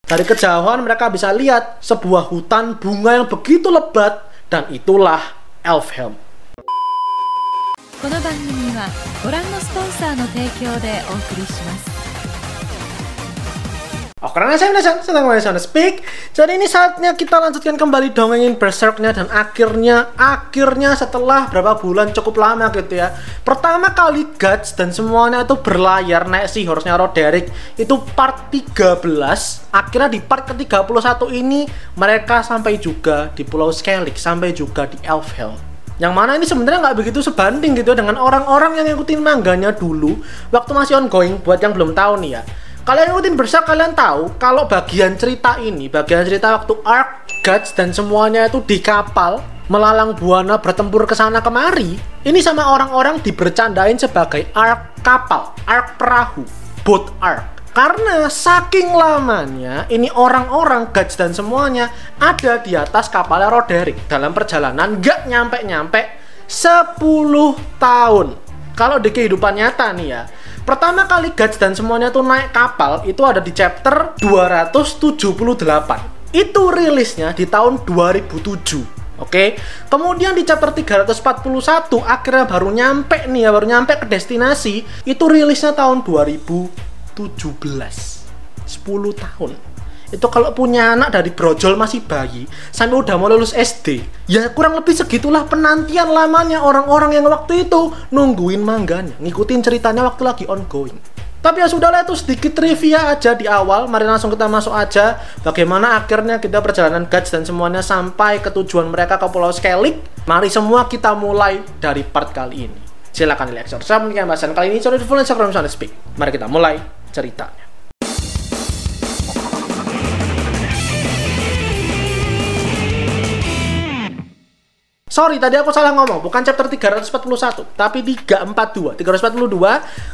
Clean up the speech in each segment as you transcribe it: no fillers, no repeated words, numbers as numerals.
Dari kejauhan mereka bisa lihat sebuah hutan bunga yang begitu lebat, dan itulah Elfhelm. この番組はご覧のスポンサーの提供でお送りします。 Oh, karena saya sedang Sound Speak. Jadi ini saatnya kita lanjutkan kembali dongengin Berserknya. Dan akhirnya setelah berapa bulan cukup lama gitu ya, pertama kali Guts dan semuanya itu berlayar naik Seahorse-nya Roderick. Itu part 13. Akhirnya di part ke-31 ini mereka sampai juga di Pulau Skellig, sampai juga di Elfhelm. Yang mana ini sebenarnya nggak begitu sebanding gitu dengan orang-orang yang ngikutin mangganya dulu waktu masih ongoing. Buat yang belum tahu nih ya, kalian ngikutin Berserk, kalian tahu kalau bagian cerita waktu Arc, Guts dan semuanya itu di kapal melalang buana bertempur ke sana kemari, ini sama orang-orang dibercandain sebagai Arc kapal, Arc perahu, boat Arc. Karena saking lamanya ini orang-orang Guts dan semuanya ada di atas kapalnya Roderick dalam perjalanan nggak nyampe 10 tahun. Kalau di kehidupan nyata nih ya, pertama kali Guts dan semuanya tuh naik kapal itu ada di chapter 278. Itu rilisnya di tahun 2007. Oke. Kemudian di chapter 341 akhirnya baru nyampe ke destinasi. Itu rilisnya tahun 2017. 10 tahun. Itu kalau punya anak dari brojol masih bayi sampai udah mau lulus SD, ya kurang lebih segitulah penantian lamanya orang-orang yang waktu itu nungguin mangganya, ngikutin ceritanya waktu lagi ongoing. Tapi ya sudahlah, itu sedikit trivia aja di awal. Mari langsung kita masuk aja bagaimana akhirnya kita perjalanan Guts dan semuanya sampai ke tujuan mereka ke Pulau Skellig. Mari semua kita mulai dari part kali ini. Silakan di like, subscribe, demikian bahasan kali ini. Sorry full Instagram Sound Speak. Mari kita mulai ceritanya. Sorry, tadi aku salah ngomong. Bukan chapter 341, tapi 342.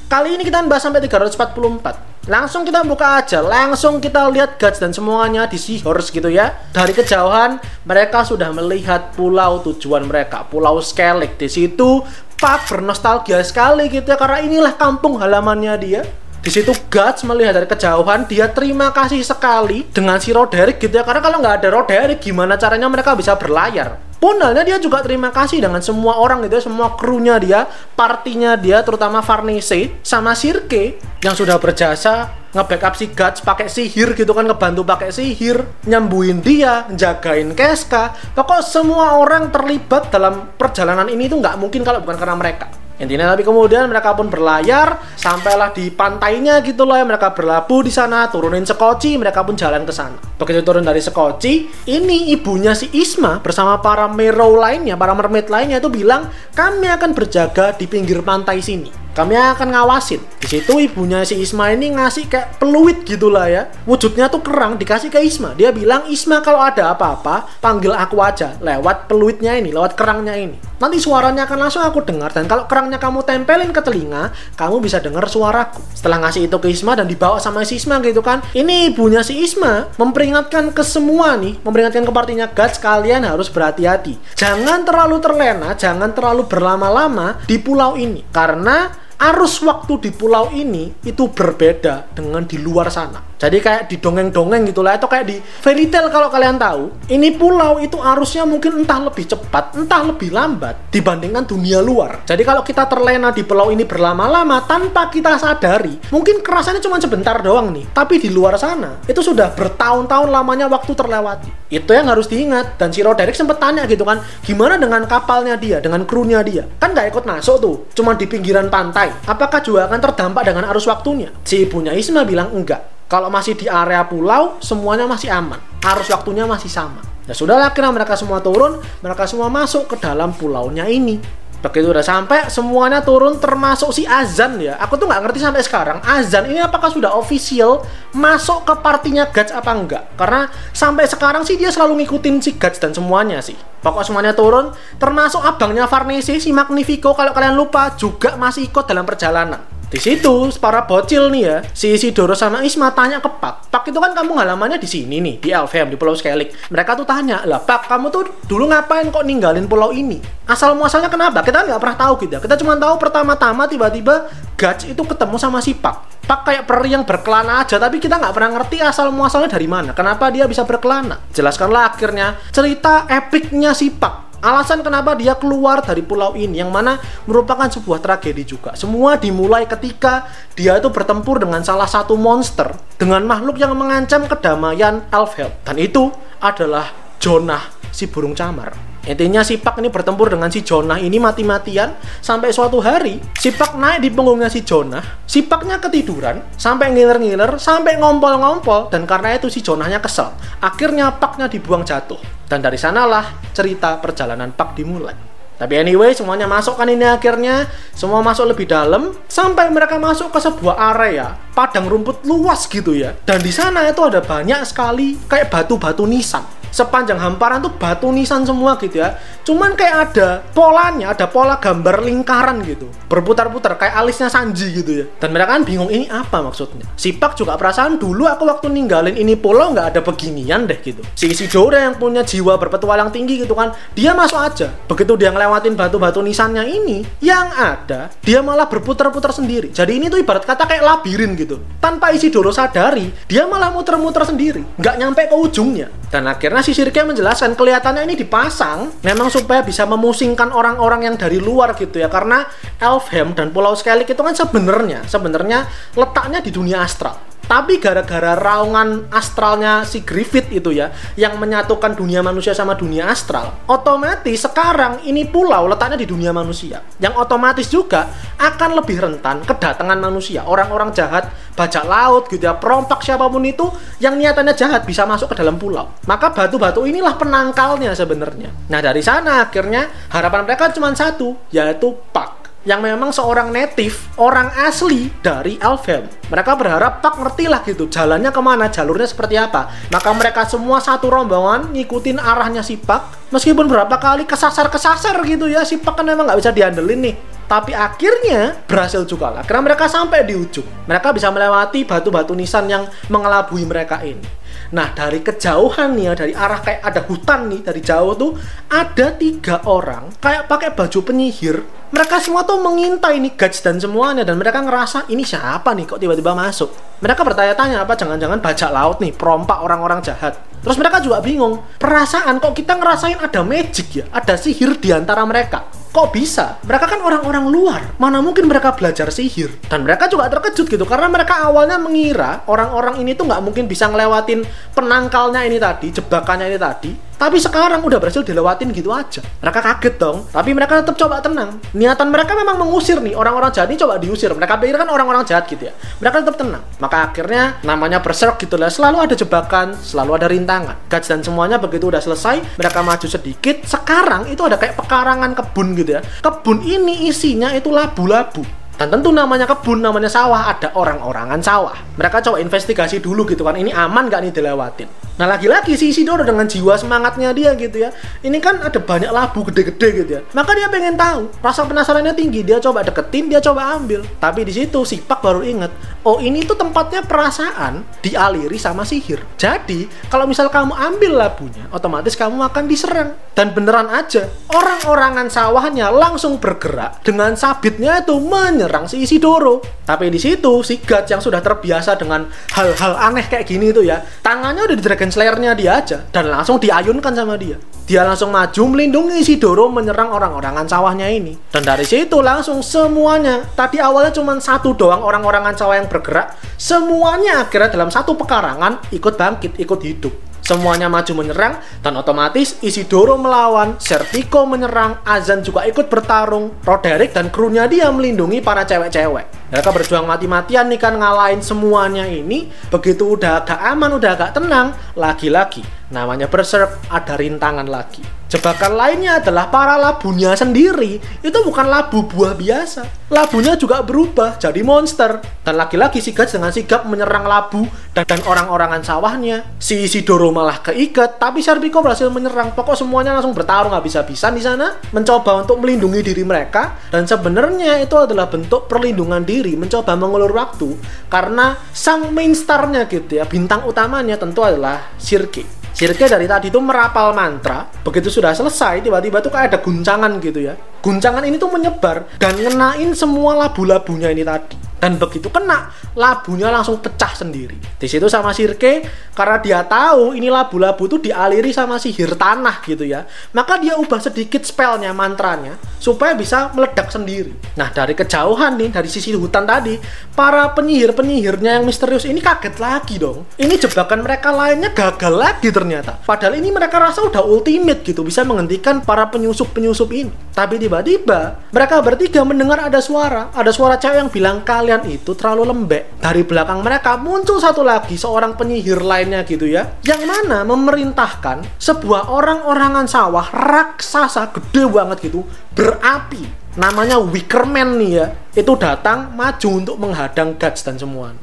Kali ini kita bahas sampai 344. Langsung kita buka aja. Langsung kita lihat Guts dan semuanya di Seahorse gitu ya. Dari kejauhan, mereka sudah melihat pulau tujuan mereka, Pulau Skellig. Di situ Pak bernostalgia sekali gitu ya, karena inilah kampung halamannya dia. Di situ Guts melihat dari kejauhan, dia terima kasih sekali dengan si Roderick gitu ya, karena kalau nggak ada Roderick gimana caranya mereka bisa berlayar. Pundalnya dia juga terima kasih dengan semua orang gitu ya, semua krunya dia, partinya dia, terutama Farnese sama Sirke yang sudah berjasa nge-backup si Guts pakai sihir gitu kan, ngebantu pakai sihir, nyembuhin dia, jagain Casca. Pokoknya semua orang terlibat dalam perjalanan ini itu nggak mungkin kalau bukan karena mereka. Intinya, tapi kemudian mereka pun berlayar sampailah di pantainya gitu loh ya. Mereka berlabuh di sana, turunin Sekoci, mereka pun jalan ke sana. Begitu turun dari Sekoci, ini ibunya si Isma bersama para Merrow lainnya, para mermaid lainnya itu bilang, kami akan berjaga di pinggir pantai sini. Kami akan ngawasin. Di situ ibunya si Isma ini ngasih kayak peluit gitulah ya. Wujudnya tuh kerang dikasih ke Isma. Dia bilang, Isma kalau ada apa-apa panggil aku aja lewat peluitnya ini, lewat kerangnya ini. Nanti suaranya akan langsung aku dengar, dan kalau kerangnya kamu tempelin ke telinga, kamu bisa dengar suaraku. Setelah ngasih itu ke Isma dan dibawa sama si Isma gitu kan. Ini ibunya si Isma memperingatkan ke semua nih, memperingatkan ke partinya Guts, kalian harus berhati-hati. Jangan terlalu terlena, jangan terlalu berlama-lama di pulau ini, karena arus waktu di pulau ini itu berbeda dengan di luar sana. Jadi kayak di dongeng-dongeng gitulah, atau kayak di fairy tale kalau kalian tahu. Ini pulau itu arusnya mungkin entah lebih cepat, entah lebih lambat dibandingkan dunia luar. Jadi kalau kita terlena di pulau ini berlama-lama tanpa kita sadari, mungkin kerasannya cuma sebentar doang nih. Tapi di luar sana itu sudah bertahun-tahun lamanya waktu terlewati. Itu yang harus diingat. Dan si Roderick sempet tanya gitu kan, gimana dengan kapalnya dia, dengan krunya dia? Kan nggak ikut masuk tuh, cuma di pinggiran pantai. Apakah juga akan terdampak dengan arus waktunya? Si ibunya Isma bilang enggak. Kalau masih di area pulau, semuanya masih aman. Arus waktunya masih sama. Ya sudah, akhirnya mereka semua turun, mereka semua masuk ke dalam pulaunya ini. Begitu udah sampai, semuanya turun termasuk si Azan ya. Aku tuh nggak ngerti sampai sekarang, Azan ini apakah sudah official masuk ke partinya Guts apa enggak? Karena sampai sekarang sih dia selalu ngikutin si Guts dan semuanya sih. Pokoknya semuanya turun, termasuk abangnya Farnese, si Magnifico kalau kalian lupa, juga masih ikut dalam perjalanan. Di situ para bocil nih ya, si Isidoro sama Isma tanya ke Pak. Pak itu kan kamu halamannya di sini nih, di Elfhelm, di Pulau Skellig. Mereka tuh tanya, lah Pak, kamu tuh dulu ngapain kok ninggalin pulau ini? Asal muasalnya kenapa? Kita nggak pernah tahu gitu. Kita cuma tahu pertama-tama tiba-tiba Guts itu ketemu sama si Pak. Pak kayak peri yang berkelana aja, tapi kita nggak pernah ngerti asal muasalnya dari mana. Kenapa dia bisa berkelana? Jelaskanlah akhirnya cerita epiknya si Pak. Alasan kenapa dia keluar dari pulau ini, yang mana merupakan sebuah tragedi juga. Semua dimulai ketika dia itu bertempur dengan salah satu monster, dengan makhluk yang mengancam kedamaian Elfhelm. Dan itu adalah Jonah, si burung camar. Intinya si Pak ini bertempur dengan si Jonah ini mati-matian, sampai suatu hari si Pak naik di punggungnya si Jonah. Si Paknya ketiduran sampai ngiler-ngiler, sampai ngompol-ngompol, dan karena itu si Jonahnya kesel. Akhirnya Paknya dibuang jatuh. Dan dari sanalah cerita perjalanan Pak dimulai. Tapi anyway, semuanya masuk kan ini akhirnya. Semua masuk lebih dalam sampai mereka masuk ke sebuah area padang rumput luas gitu ya. Dan di sana itu ada banyak sekali kayak batu-batu nisan. Sepanjang hamparan tuh batu nisan semua gitu ya. Cuman kayak ada polanya, ada pola gambar lingkaran gitu, berputar-putar kayak alisnya Sanji gitu ya. Dan mereka kan bingung ini apa maksudnya. Si Pak juga perasaan dulu aku waktu ninggalin ini pulau nggak ada beginian deh gitu. Si Isidora yang punya jiwa berpetualang tinggi gitu kan, dia masuk aja. Begitu dia ngelewatin batu-batu nisannya ini, yang ada dia malah berputar-putar sendiri. Jadi ini tuh ibarat kata kayak labirin gitu. Tanpa Isidoro sadari, dia malah muter-muter sendiri, nggak nyampe ke ujungnya. Dan akhirnya si Sirke menjelaskan kelihatannya ini dipasang memang supaya bisa memusingkan orang-orang yang dari luar gitu ya, karena Elfhelm dan Pulau Skellig itu kan sebenarnya letaknya di dunia astral. Tapi gara-gara raungan astralnya si Griffith itu ya, yang menyatukan dunia manusia sama dunia astral, otomatis sekarang ini pulau letaknya di dunia manusia, yang otomatis juga akan lebih rentan kedatangan manusia, orang-orang jahat, bajak laut gitu ya, perompak siapapun itu yang niatannya jahat bisa masuk ke dalam pulau. Maka batu-batu inilah penangkalnya sebenarnya. Nah dari sana akhirnya harapan mereka cuma satu, yaitu Pak, yang memang seorang native, orang asli dari Elfhelm. Mereka berharap Pak ngerti lah gitu, jalannya kemana, jalurnya seperti apa. Maka mereka semua satu rombongan ngikutin arahnya si Pak. Meskipun berapa kali kesasar-kesasar gitu ya, si Pak kan memang nggak bisa diandelin nih. Tapi akhirnya berhasil juga lah, karena mereka sampai di ujung. Mereka bisa melewati batu-batu nisan yang mengelabui mereka ini. Nah dari kejauhan nih ya, dari arah kayak ada hutan nih, dari jauh tuh ada 3 orang kayak pakai baju penyihir. Mereka semua tuh mengintai nih guards dan semuanya, dan mereka ngerasa ini siapa nih kok tiba-tiba masuk. Mereka bertanya-tanya apa jangan-jangan bajak laut nih, perompak orang-orang jahat. Terus mereka juga bingung, perasaan kok kita ngerasain ada magic ya, ada sihir di antara mereka. Kok bisa? Mereka kan orang-orang luar, mana mungkin mereka belajar sihir. Dan mereka juga terkejut gitu, karena mereka awalnya mengira orang-orang ini tuh nggak mungkin bisa ngelewatin penangkalnya ini tadi, jebakannya ini tadi. Tapi sekarang udah berhasil dilewatin gitu aja. Mereka kaget dong, tapi mereka tetap coba tenang. Niatan mereka memang mengusir nih, orang-orang jahat ini coba diusir. Mereka pikir kan orang-orang jahat gitu ya. Mereka tetap tenang. Maka akhirnya namanya berserk gitu lah, selalu ada jebakan, selalu ada rintangan. Guards dan semuanya begitu udah selesai, mereka maju sedikit. Sekarang itu ada kayak pekarangan kebun gitu ya. Kebun ini isinya itu labu-labu. Dan tentu namanya kebun, namanya sawah, ada orang-orangan sawah. Mereka coba investigasi dulu gitu kan, ini aman gak nih dilewatin. Nah lagi-lagi si Isidoro dengan jiwa semangatnya dia gitu ya, ini kan ada banyak labu gede-gede gitu ya, maka dia pengen tahu, rasa penasarannya tinggi, dia coba deketin, dia coba ambil. Tapi di situ si Pak baru inget, oh ini tuh tempatnya perasaan dialiri sama sihir. Jadi kalau misal kamu ambil labunya, otomatis kamu akan diserang. Dan beneran aja, orang-orangan sawahnya langsung bergerak dengan sabitnya itu menyerang si Isidoro. Tapi di situ si guard yang sudah terbiasa dengan hal-hal aneh kayak gini itu ya, tangannya udah di Dragon Slayer-nya dia aja, dan langsung diayunkan sama dia. Dia langsung maju melindungi Isidoro menyerang orang-orangan sawahnya ini. Dan dari situ langsung semuanya, tadi awalnya cuma satu doang orang-orangan sawah yang bergerak, semuanya akhirnya dalam satu pekarangan ikut bangkit, ikut hidup. Semuanya maju menyerang, dan otomatis Isidoro melawan, Serpico menyerang, Azan juga ikut bertarung, Roderick dan krunya dia melindungi para cewek-cewek. Mereka berjuang mati-matian nih kan ngalahin semuanya ini. Begitu udah agak aman, udah agak tenang, lagi-lagi namanya berserk, ada rintangan lagi. Jebakan lainnya adalah para labunya sendiri. Itu bukan labu buah biasa, labunya juga berubah jadi monster. Dan lagi-lagi si Guts dengan sigap menyerang labu dan orang-orangan sawahnya. Si Isidoro malah keikat, tapi Serpico berhasil menyerang. Pokok semuanya langsung bertarung habis-habisan di sana, mencoba untuk melindungi diri mereka. Dan sebenarnya itu adalah bentuk perlindungan diri, mencoba mengulur waktu, karena sang main star-nya gitu ya, bintang utamanya tentu adalah Sirke. Sirke dari tadi itu merapal mantra. Begitu sudah selesai, tiba-tiba tuh kayak ada guncangan gitu ya. guncangan ini tuh menyebar dan ngenain semua labu-labunya ini tadi. Dan begitu kena, labunya langsung pecah sendiri. Di situ sama Sirke, karena dia tahu ini labu-labu tuh dialiri sama sihir tanah gitu ya, maka dia ubah sedikit spellnya, mantranya, supaya bisa meledak sendiri. Nah, dari kejauhan nih, dari sisi hutan tadi, para penyihir-penyihirnya yang misterius ini kaget lagi dong. Ini jebakan mereka lainnya gagal lagi ternyata. Padahal ini mereka rasa udah ultimate gitu, bisa menghentikan para penyusup-penyusup ini. Tapi tiba-tiba, mereka bertiga mendengar ada suara cewek yang bilang, kalian itu terlalu lembek. Dari belakang mereka muncul satu lagi seorang penyihir lainnya gitu ya, yang mana memerintahkan sebuah orang-orangan sawah raksasa gede banget gitu, berapi, namanya Wickerman nih ya, itu datang maju untuk menghadang Guts dan semuanya.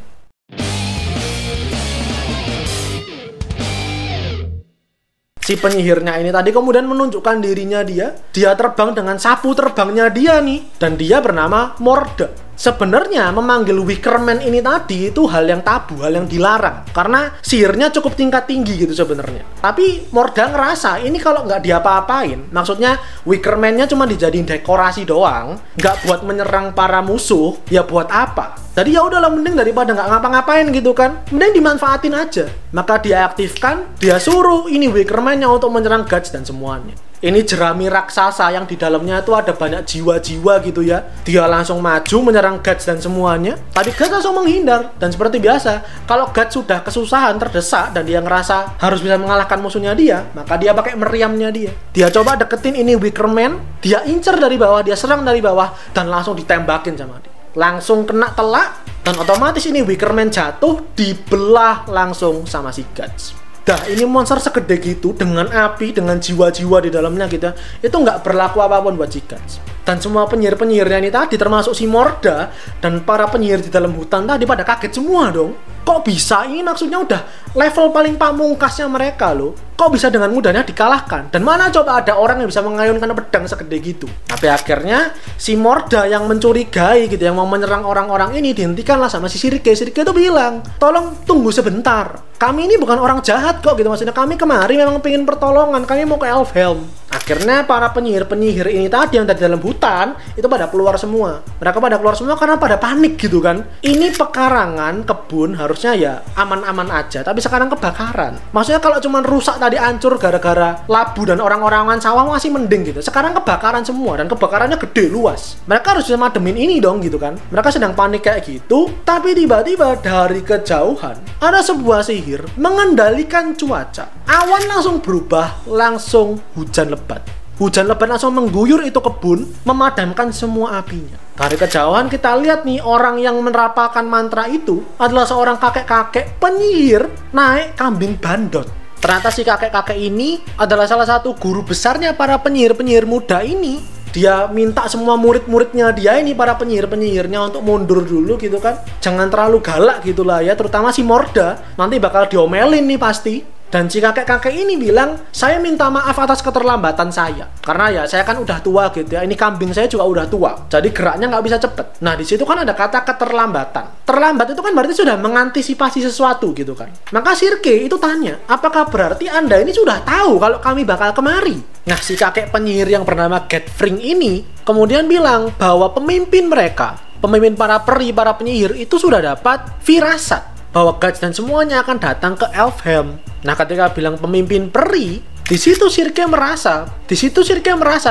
Si penyihirnya ini tadi kemudian menunjukkan dirinya dia terbang dengan sapu terbangnya dia nih, dan dia bernama Morda. Sebenarnya memanggil Wickerman ini tadi itu hal yang tabu, hal yang dilarang, karena sihirnya cukup tingkat tinggi gitu sebenarnya. Tapi Morda ngerasa ini kalau nggak diapa-apain, maksudnya Wickerman-nya cuma dijadiin dekorasi doang, nggak buat menyerang para musuh, ya buat apa? Jadi ya udahlah, mending daripada nggak ngapa-ngapain gitu kan, mending dimanfaatin aja. Maka dia aktifkan, dia suruh ini Wickerman-nya untuk menyerang Guts dan semuanya. Ini jerami raksasa yang di dalamnya itu ada banyak jiwa-jiwa gitu ya. Dia langsung maju menyerang Guts dan semuanya. Tapi Guts langsung menghindar. Dan seperti biasa, kalau Guts sudah kesusahan, terdesak, dan dia ngerasa harus bisa mengalahkan musuhnya dia, maka dia pakai meriamnya dia. Dia coba deketin ini Wickerman, dia incer dari bawah, dia serang dari bawah, dan langsung ditembakin sama dia. Langsung kena telak, dan otomatis ini Wickerman jatuh, dibelah langsung sama si Guts. Dah, ini monster segede gitu, dengan api, dengan jiwa-jiwa di dalamnya gitu, itu nggak berlaku apapun buat si Guts. Dan semua penyihir-penyihirnya ini tadi, termasuk si Morda dan para penyihir di dalam hutan tadi, pada kaget semua dong. Kok bisa? Ini maksudnya udah level paling pamungkasnya mereka loh. Kok bisa dengan mudahnya dikalahkan? Dan mana coba ada orang yang bisa mengayunkan pedang segede gitu? Tapi akhirnya si Morda yang mencurigai gitu, yang mau menyerang orang-orang ini, dihentikanlah sama si Sirke. Sirke itu bilang, tolong tunggu sebentar, kami ini bukan orang jahat kok gitu, maksudnya kami kemari memang pengen pertolongan, kami mau ke Elfhelm. Akhirnya para penyihir-penyihir ini tadi yang dari dalam hutan itu pada keluar semua. Mereka pada keluar semua karena pada panik gitu kan. Ini pekarangan kebun harusnya ya aman-aman aja, tapi sekarang kebakaran. Maksudnya kalau cuma rusak tadi, hancur gara-gara labu dan orang-orangan sawah masih mending gitu. Sekarang kebakaran semua, dan kebakarannya gede luas. Mereka harus bisa mademin ini dong gitu kan. Mereka sedang panik kayak gitu, tapi tiba-tiba dari kejauhan ada sebuah sihir mengendalikan cuaca. Awan langsung berubah, langsung hujan lebat. Hujan lebat langsung mengguyur itu kebun, memadamkan semua apinya. Dari kejauhan kita lihat nih, orang yang menerapalkan mantra itu adalah seorang kakek-kakek penyihir naik kambing bandot. Ternyata si kakek-kakek ini adalah salah satu guru besarnya para penyihir-penyihir muda ini. Dia minta semua murid-muridnya dia ini, para penyihir-penyihirnya, untuk mundur dulu gitu kan. Jangan terlalu galak gitulah ya, terutama si Morda. Nanti bakal diomelin nih pasti. Dan si kakek-kakek ini bilang, saya minta maaf atas keterlambatan saya. Karena ya saya kan udah tua gitu ya. Ini kambing saya juga udah tua, jadi geraknya nggak bisa cepet. Nah di situ kan ada kata keterlambatan. Terlambat itu kan berarti sudah mengantisipasi sesuatu gitu kan. Maka Sirke itu tanya, apakah berarti Anda ini sudah tahu kalau kami bakal kemari? Nah si kakek penyihir yang bernama Getfring ini kemudian bilang bahwa pemimpin mereka, pemimpin para peri, para penyihir itu sudah dapat firasat bahwa Guts dan semuanya akan datang ke Elfhelm. Nah, ketika bilang pemimpin peri, di situ Sirke merasa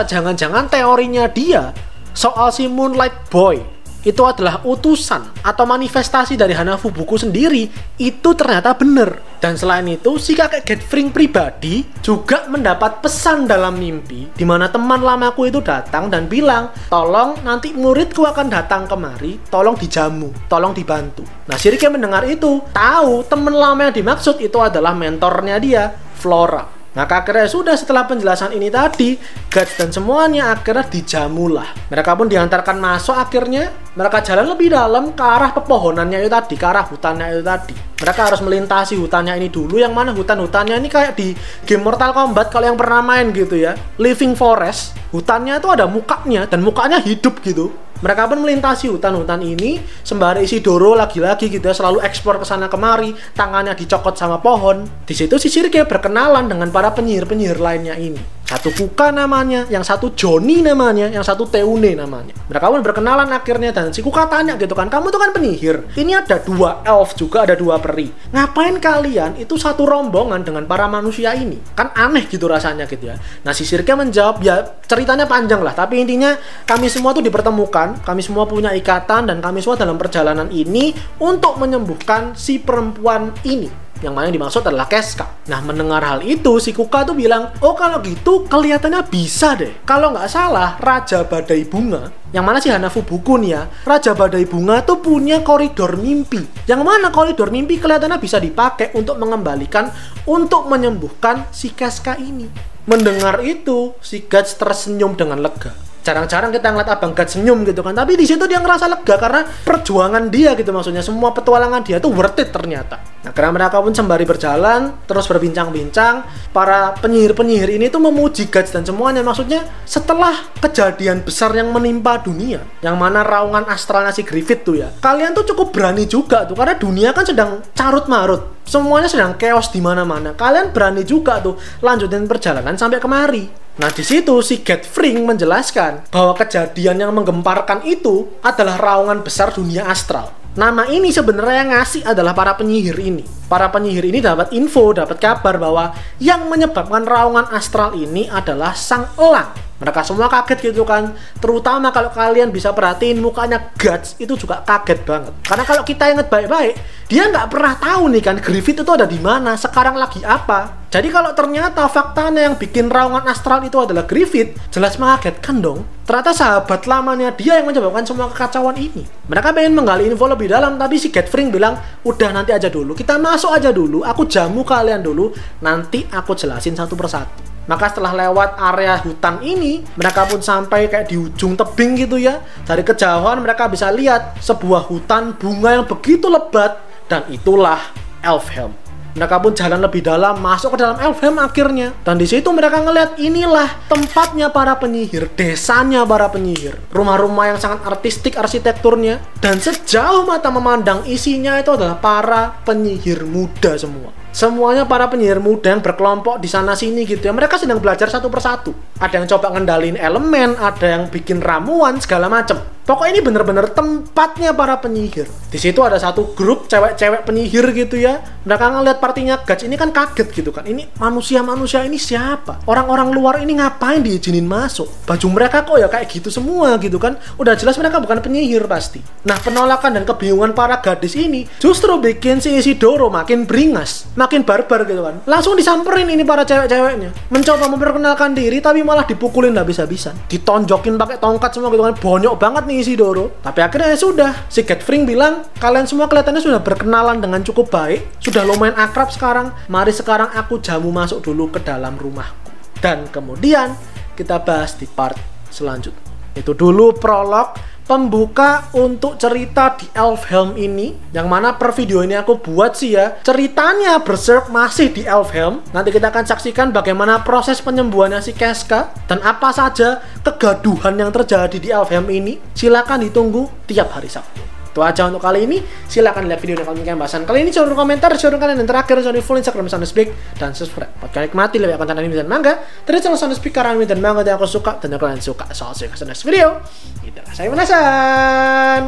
jangan-jangan teorinya dia soal si Moonlight Boy itu adalah utusan atau manifestasi dari Hanafubuku sendiri, itu ternyata benar. Dan selain itu, si kakek Getfring pribadi juga mendapat pesan dalam mimpi di mana teman lamaku itu datang dan bilang, tolong nanti muridku akan datang kemari, tolong dijamu, tolong dibantu. Nah, Sirke mendengar itu, tahu teman lama yang dimaksud itu adalah mentornya dia, Flora. Maka akhirnya sudah, setelah penjelasan ini tadi, Guts dan semuanya akhirnya dijamulah. Mereka pun diantarkan masuk akhirnya. Mereka jalan lebih dalam ke arah pepohonannya itu tadi, ke arah hutannya itu tadi. Mereka harus melintasi hutannya ini dulu, yang mana hutan-hutannya ini kayak di game Mortal Kombat kalau yang pernah main gitu ya. Living Forest, hutannya itu ada mukanya, dan mukanya hidup gitu. Mereka pun melintasi hutan-hutan ini sembari Isidoro lagi-lagi gitu ya, selalu eksplor ke sana kemari, tangannya dicokot sama pohon. Di situ si Sirke berkenalan dengan para penyihir-penyihir lainnya ini. Satu Kuka namanya, yang satu Johnny namanya, yang satu Teune namanya. Mereka pun berkenalan akhirnya, dan si Kuka tanya gitu kan, kamu tuh kan penyihir, ini ada 2 elf juga, ada 2 peri, ngapain kalian itu satu rombongan dengan para manusia ini? Kan aneh gitu rasanya gitu ya. Nah si Sirke menjawab, ya ceritanya panjang lah, tapi intinya kami semua tuh dipertemukan, kami semua punya ikatan, dan kami semua dalam perjalanan ini untuk menyembuhkan si perempuan ini, yang mana yang dimaksud adalah Keska. Nah mendengar hal itu, si Kuka tuh bilang, oh kalau gitu kelihatannya bisa deh. Kalau nggak salah, Raja Badai Bunga, yang mana si Hanafu Buku nih ya, Raja Badai Bunga tuh punya koridor mimpi, yang mana koridor mimpi kelihatannya bisa dipakai untuk mengembalikan, untuk menyembuhkan si Keska ini. Mendengar itu, si Guts tersenyum dengan lega. Jarang-jarang kita ngeliat Abang Guts senyum gitu kan, tapi di situ dia ngerasa lega karena perjuangan dia gitu, maksudnya semua petualangan dia tuh worth it ternyata. Nah karena mereka pun sembari berjalan terus berbincang-bincang, para penyihir-penyihir ini tuh memuji Guts dan semuanya, maksudnya setelah kejadian besar yang menimpa dunia, yang mana raungan astralnya si Griffith tuh ya, kalian tuh cukup berani juga tuh, karena dunia kan sedang carut-marut, semuanya sedang chaos di mana-mana. Kalian berani juga tuh lanjutin perjalanan sampai kemari. Nah di situ si Getfring menjelaskan bahwa kejadian yang menggemparkan itu adalah raungan besar dunia astral. Nama ini sebenarnya yang ngasih adalah para penyihir ini. Para penyihir ini dapat info, dapat kabar bahwa yang menyebabkan raungan astral ini adalah Sang Elang. Mereka semua kaget gitu kan. Terutama kalau kalian bisa perhatiin mukanya Guts itu juga kaget banget. Karena kalau kita ingat baik-baik, dia nggak pernah tahu nih kan Griffith itu ada di mana, sekarang lagi apa. Jadi kalau ternyata faktanya yang bikin raungan astral itu adalah Griffith, jelas mengagetkan dong. Ternyata sahabat lamanya dia yang menyebabkan semua kekacauan ini. Mereka pengen menggali info lebih dalam, tapi si Getfring bilang, udah nanti aja dulu, kita masuk aja dulu, aku jamu kalian dulu, nanti aku jelasin satu persatu. Maka setelah lewat area hutan ini, mereka pun sampai kayak di ujung tebing gitu ya. Dari kejauhan mereka bisa lihat sebuah hutan bunga yang begitu lebat, dan itulah Elfhelm. Mereka pun jalan lebih dalam, masuk ke dalam Elfhelm akhirnya. Dan di situ mereka ngeliat inilah tempatnya para penyihir, desanya para penyihir. Rumah-rumah yang sangat artistik arsitekturnya. Dan sejauh mata memandang isinya itu adalah para penyihir muda semua. Semuanya para penyihir muda yang berkelompok di sana sini gitu ya. Mereka sedang belajar satu persatu. Ada yang coba ngendalin elemen, ada yang bikin ramuan segala macem. Pokoknya ini bener-bener tempatnya para penyihir. Di situ ada satu grup cewek-cewek penyihir gitu ya. Mereka ngeliat partinya Guts ini kan kaget gitu kan. Ini manusia-manusia ini siapa? Orang-orang luar ini ngapain diizinin masuk? Baju mereka kok ya kayak gitu semua gitu kan. Udah jelas mereka bukan penyihir pasti. Nah penolakan dan kebingungan para gadis ini justru bikin si Isidoro makin beringas, makin barbar gitu kan. Langsung disamperin ini para cewek-ceweknya, mencoba memperkenalkan diri tapi malah dipukulin habis-habisan, ditonjokin pakai tongkat semua gitu kan. Bonyok banget nih Isidoro. Tapi akhirnya ya sudah, si Getfring bilang, kalian semua kelihatannya sudah berkenalan dengan cukup baik, sudah lumayan akrab sekarang, mari sekarang aku jamu masuk dulu ke dalam rumahku. Dan kemudian kita bahas di part selanjutnya. Itu dulu prolog pembuka untuk cerita di Elfhelm ini, yang mana per video ini aku buat sih ya, ceritanya Berserk masih di Elfhelm. Nanti kita akan saksikan bagaimana proses penyembuhannya si Keska dan apa saja kegaduhan yang terjadi di Elfhelm ini. Silakan ditunggu tiap hari Sabtu. Itu aja untuk kali ini. Silakan lihat video dan komen bahasan kali ini, jangan lupa komentar, share kalian, dan terakhir jangan full Instagram Soundespeak dan subscribe. Buat kalian nikmati lebih konten anime dan manga dari channel Soundespeak karena anime dan manga yang aku suka dan kalian suka. So, see you next video. Itulah saya penasaran.